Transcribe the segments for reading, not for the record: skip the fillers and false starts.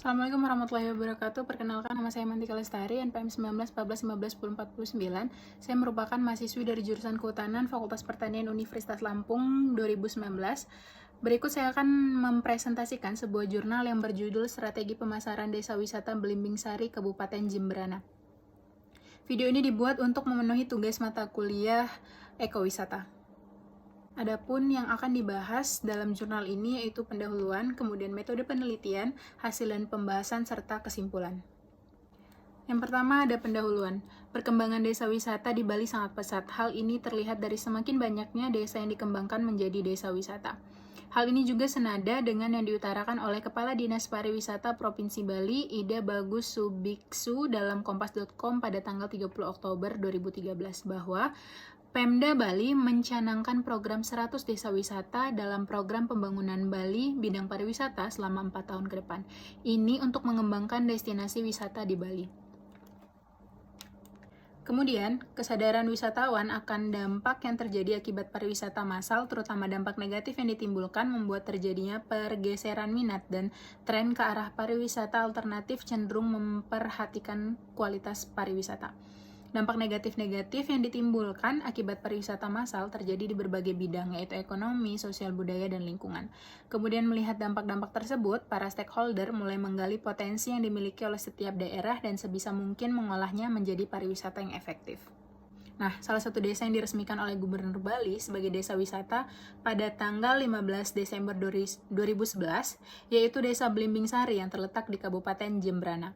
Assalamualaikum warahmatullahi wabarakatuh. Perkenalkan, nama saya Mantika Lestari, NPM 19 14 15 10 49. Saya merupakan mahasiswi dari jurusan Kehutanan Fakultas Pertanian Universitas Lampung 2019. Berikut saya akan mempresentasikan sebuah jurnal yang berjudul Strategi Pemasaran Desa Wisata Belimbing Sari, Kabupaten Jemberana. Video ini dibuat untuk memenuhi tugas mata kuliah ekowisata. Adapun yang akan dibahas dalam jurnal ini yaitu pendahuluan, kemudian metode penelitian, hasil dan pembahasan, serta kesimpulan. Yang pertama ada pendahuluan. Perkembangan desa wisata di Bali sangat pesat. Hal ini terlihat dari semakin banyaknya desa yang dikembangkan menjadi desa wisata. Hal ini juga senada dengan yang diutarakan oleh Kepala Dinas Pariwisata Provinsi Bali, Ida Bagus Subiksu dalam kompas.com pada tanggal 30 Oktober 2013 bahwa Pemda Bali mencanangkan program 100 desa wisata dalam program pembangunan Bali bidang pariwisata selama 4 tahun ke depan. Ini untuk mengembangkan destinasi wisata di Bali. Kemudian, kesadaran wisatawan akan dampak yang terjadi akibat pariwisata massal, terutama dampak negatif yang ditimbulkan, membuat terjadinya pergeseran minat dan tren ke arah pariwisata alternatif cenderung memperhatikan kualitas pariwisata. Dampak negatif-negatif yang ditimbulkan akibat pariwisata massal terjadi di berbagai bidang, yaitu ekonomi, sosial budaya, dan lingkungan. Kemudian melihat dampak-dampak tersebut, para stakeholder mulai menggali potensi yang dimiliki oleh setiap daerah dan sebisa mungkin mengolahnya menjadi pariwisata yang efektif. Nah, salah satu desa yang diresmikan oleh Gubernur Bali sebagai desa wisata pada tanggal 15 Desember 2011, yaitu Desa Belimbing Sari yang terletak di Kabupaten Jemberana.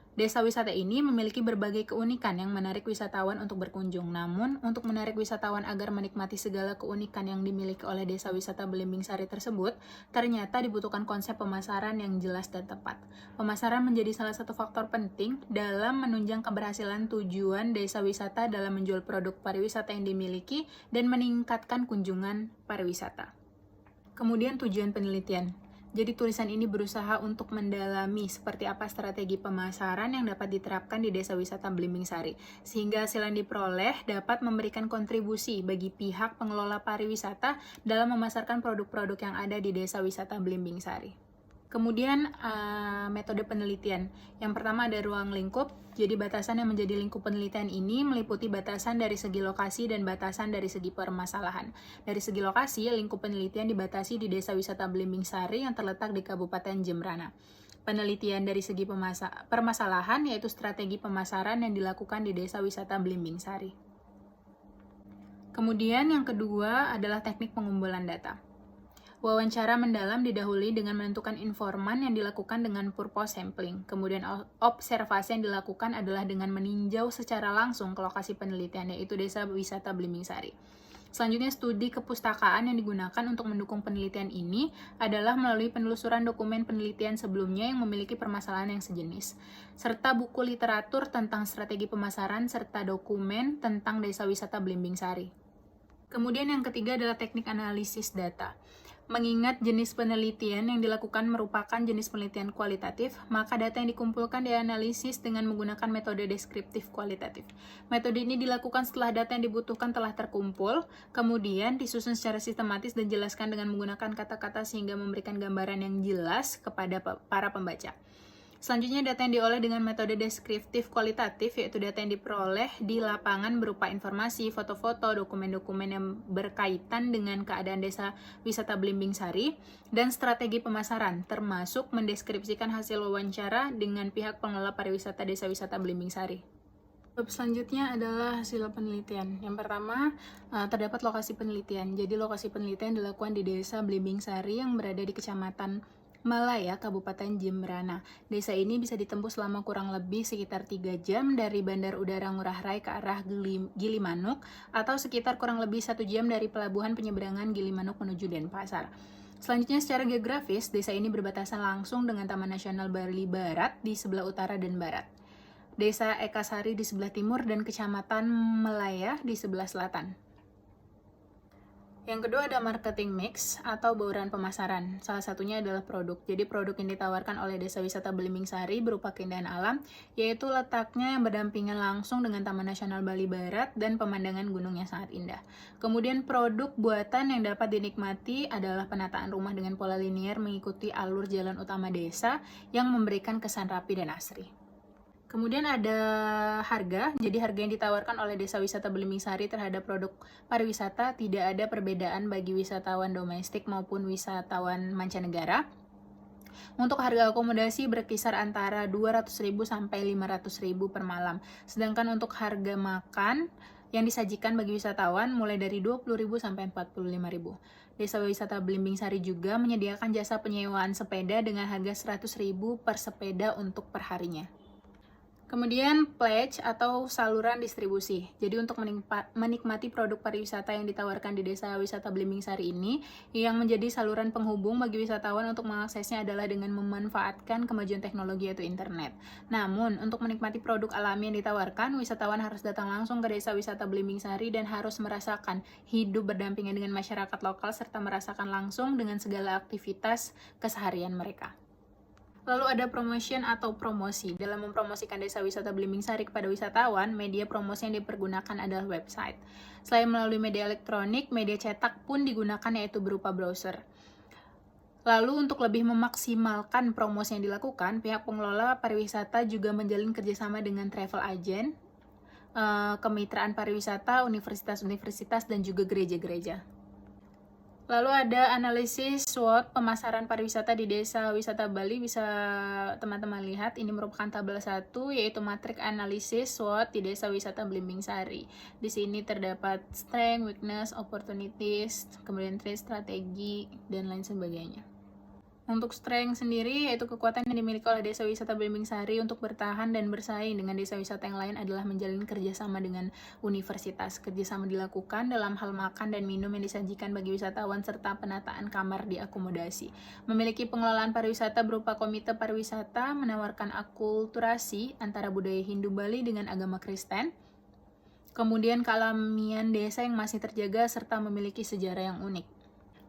Desa wisata ini memiliki berbagai keunikan yang menarik wisatawan untuk berkunjung. Namun, untuk menarik wisatawan agar menikmati segala keunikan yang dimiliki oleh desa wisata Belimbing Sari tersebut, ternyata dibutuhkan konsep pemasaran yang jelas dan tepat. Pemasaran menjadi salah satu faktor penting dalam menunjang keberhasilan tujuan desa wisata dalam menjual produk pariwisata yang dimiliki dan meningkatkan kunjungan pariwisata. Kemudian tujuan penelitian. Jadi tulisan ini berusaha untuk mendalami seperti apa strategi pemasaran yang dapat diterapkan di desa wisata Belimbing Sari, sehingga hasil yang diperoleh dapat memberikan kontribusi bagi pihak pengelola pariwisata dalam memasarkan produk-produk yang ada di desa wisata Belimbing Sari. Kemudian metode penelitian. Yang pertama ada ruang lingkup. Jadi batasan yang menjadi lingkup penelitian ini meliputi batasan dari segi lokasi dan batasan dari segi permasalahan. Dari segi lokasi, lingkup penelitian dibatasi di Desa Wisata Belimbing Sari yang terletak di Kabupaten Jemberana. Penelitian dari segi permasalahan yaitu strategi pemasaran yang dilakukan di Desa Wisata Belimbing Sari. Kemudian yang kedua adalah teknik pengumpulan data. Wawancara mendalam didahului dengan menentukan informan yang dilakukan dengan purpose sampling. Kemudian observasi yang dilakukan adalah dengan meninjau secara langsung ke lokasi penelitian, yaitu Desa Wisata Belimbing Sari. Selanjutnya, studi kepustakaan yang digunakan untuk mendukung penelitian ini adalah melalui penelusuran dokumen penelitian sebelumnya yang memiliki permasalahan yang sejenis, serta buku literatur tentang strategi pemasaran, serta dokumen tentang Desa Wisata Belimbing Sari. Kemudian yang ketiga adalah teknik analisis data. Mengingat jenis penelitian yang dilakukan merupakan jenis penelitian kualitatif, maka data yang dikumpulkan dianalisis dengan menggunakan metode deskriptif kualitatif. Metode ini dilakukan setelah data yang dibutuhkan telah terkumpul, kemudian disusun secara sistematis dan jelaskan dengan menggunakan kata-kata sehingga memberikan gambaran yang jelas kepada para pembaca. Selanjutnya, data yang diolah dengan metode deskriptif kualitatif, yaitu data yang diperoleh di lapangan berupa informasi, foto-foto, dokumen-dokumen yang berkaitan dengan keadaan desa wisata Belimbing Sari, dan strategi pemasaran, termasuk mendeskripsikan hasil wawancara dengan pihak pengelola pariwisata desa wisata Belimbing Sari. Selanjutnya adalah hasil penelitian. Yang pertama, terdapat lokasi penelitian. Jadi lokasi penelitian dilakukan di Desa Belimbing Sari yang berada di Kecamatan Malaya, Kabupaten Jemberana. Desa ini bisa ditempuh selama kurang lebih sekitar 3 jam dari Bandar Udara Ngurah Rai ke arah Gilimanuk, atau sekitar kurang lebih 1 jam dari Pelabuhan Penyeberangan Gilimanuk menuju Denpasar. Selanjutnya, secara geografis, desa ini berbatasan langsung dengan Taman Nasional Bali Barat di sebelah utara dan barat, Desa Ekasari di sebelah timur, dan Kecamatan Malaya di sebelah selatan. Yang kedua ada marketing mix atau bauran pemasaran. Salah satunya adalah produk. Jadi produk yang ditawarkan oleh Desa Wisata Belimbing Sari berupa keindahan alam, yaitu letaknya yang berdampingan langsung dengan Taman Nasional Bali Barat dan pemandangan gunung yang sangat indah. Kemudian produk buatan yang dapat dinikmati adalah penataan rumah dengan pola linier mengikuti alur jalan utama desa yang memberikan kesan rapi dan asri. Kemudian ada harga, jadi harga yang ditawarkan oleh Desa Wisata Belimbing Sari terhadap produk pariwisata tidak ada perbedaan bagi wisatawan domestik maupun wisatawan mancanegara. Untuk harga akomodasi berkisar antara 200.000 sampai 500.000 per malam. Sedangkan untuk harga makan yang disajikan bagi wisatawan mulai dari 20.000 sampai 45.000. Desa Wisata Belimbing Sari juga menyediakan jasa penyewaan sepeda dengan harga 100.000 per sepeda untuk perharinya. Kemudian pledge atau saluran distribusi. Jadi untuk menikmati produk pariwisata yang ditawarkan di Desa Wisata Belimbing Sari ini, yang menjadi saluran penghubung bagi wisatawan untuk mengaksesnya adalah dengan memanfaatkan kemajuan teknologi yaitu internet. Namun, untuk menikmati produk alami yang ditawarkan, wisatawan harus datang langsung ke Desa Wisata Belimbing Sari dan harus merasakan hidup berdampingan dengan masyarakat lokal serta merasakan langsung dengan segala aktivitas keseharian mereka. Lalu ada promotion atau promosi. Dalam mempromosikan Desa Wisata Belimbing Sari kepada wisatawan, media promosi yang dipergunakan adalah website. Selain melalui media elektronik, media cetak pun digunakan yaitu berupa browser. Lalu untuk lebih memaksimalkan promosi yang dilakukan, pihak pengelola pariwisata juga menjalin kerjasama dengan travel agent, kemitraan pariwisata, universitas-universitas, dan juga gereja-gereja. Lalu ada analisis SWOT pemasaran pariwisata di Desa Wisata Bali, bisa teman-teman lihat. Ini merupakan tabel 1, yaitu matrik analisis SWOT di Desa Wisata Belimbing Sari. Di sini terdapat strength, weakness, opportunities, kemudian trade, strategi, dan lain sebagainya. Untuk strength sendiri, yaitu kekuatan yang dimiliki oleh Desa Wisata Belimbing Sari untuk bertahan dan bersaing dengan desa wisata yang lain adalah menjalin kerjasama dengan universitas. Kerjasama dilakukan dalam hal makan dan minum yang disajikan bagi wisatawan serta penataan kamar di akomodasi. Memiliki pengelolaan pariwisata berupa komite pariwisata, menawarkan akulturasi antara budaya Hindu Bali dengan agama Kristen. Kemudian kealamian desa yang masih terjaga serta memiliki sejarah yang unik.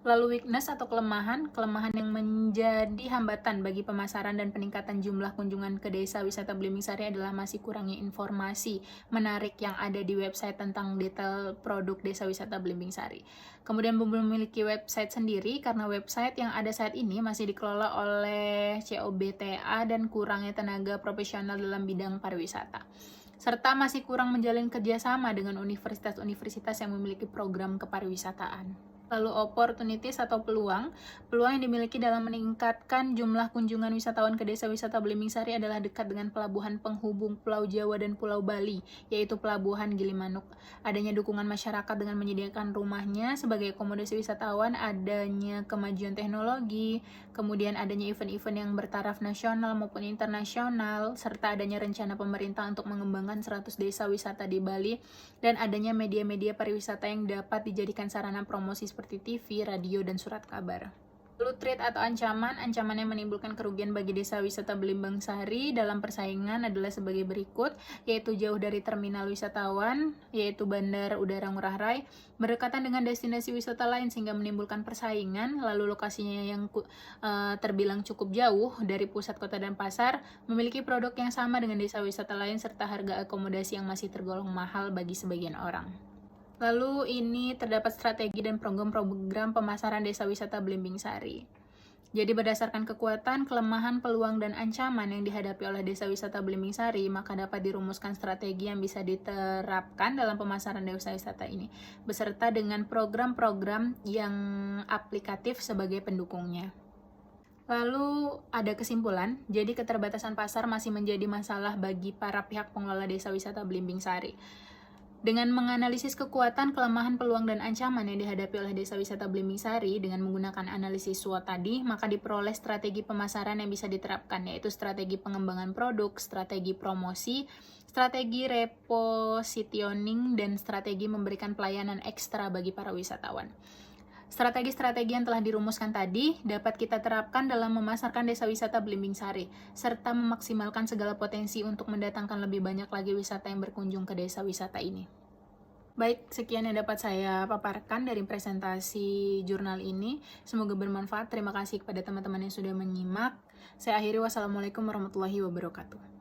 Lalu weakness atau kelemahan yang menjadi hambatan bagi pemasaran dan peningkatan jumlah kunjungan ke Desa Wisata Belimbing Sari adalah masih kurangnya informasi menarik yang ada di website tentang detail produk Desa Wisata Belimbing Sari. Kemudian belum memiliki website sendiri karena website yang ada saat ini masih dikelola oleh COBTA dan kurangnya tenaga profesional dalam bidang pariwisata. Serta masih kurang menjalin kerjasama dengan universitas-universitas yang memiliki program kepariwisataan. Lalu opportunities atau peluang yang dimiliki dalam meningkatkan jumlah kunjungan wisatawan ke Desa Wisata Belimbing Sari adalah dekat dengan pelabuhan penghubung Pulau Jawa dan Pulau Bali, yaitu Pelabuhan Gilimanuk. Adanya dukungan masyarakat dengan menyediakan rumahnya sebagai akomodasi wisatawan, adanya kemajuan teknologi, kemudian adanya event-event yang bertaraf nasional maupun internasional, serta adanya rencana pemerintah untuk mengembangkan 100 desa wisata di Bali, dan adanya media-media pariwisata yang dapat dijadikan sarana promosi seperti TV, radio, dan surat kabar. Lalu threat atau ancaman yang menimbulkan kerugian bagi Desa Wisata Belimbing Sari dalam persaingan adalah sebagai berikut, yaitu jauh dari terminal wisatawan, yaitu Bandar Udara Ngurah Rai, berdekatan dengan destinasi wisata lain sehingga menimbulkan persaingan, lalu lokasinya yang terbilang cukup jauh dari pusat kota dan pasar, memiliki produk yang sama dengan desa wisata lain, serta harga akomodasi yang masih tergolong mahal bagi sebagian orang. Lalu ini terdapat strategi dan program-program pemasaran Desa Wisata Belimbing Sari. Jadi berdasarkan kekuatan, kelemahan, peluang, dan ancaman yang dihadapi oleh Desa Wisata Belimbing Sari, maka dapat dirumuskan strategi yang bisa diterapkan dalam pemasaran desa wisata ini, beserta dengan program-program yang aplikatif sebagai pendukungnya. Lalu ada kesimpulan, jadi keterbatasan pasar masih menjadi masalah bagi para pihak pengelola Desa Wisata Belimbing Sari. Dengan menganalisis kekuatan, kelemahan, peluang, dan ancaman yang dihadapi oleh Desa Wisata Belimbing Sari dengan menggunakan analisis SWOT tadi, maka diperoleh strategi pemasaran yang bisa diterapkan, yaitu strategi pengembangan produk, strategi promosi, strategi repositioning, dan strategi memberikan pelayanan ekstra bagi para wisatawan. Strategi-strategi yang telah dirumuskan tadi dapat kita terapkan dalam memasarkan Desa Wisata Belimbing Sari, serta memaksimalkan segala potensi untuk mendatangkan lebih banyak lagi wisata yang berkunjung ke desa wisata ini. Baik, sekian yang dapat saya paparkan dari presentasi jurnal ini. Semoga bermanfaat. Terima kasih kepada teman-teman yang sudah menyimak. Saya akhiri, wassalamualaikum warahmatullahi wabarakatuh.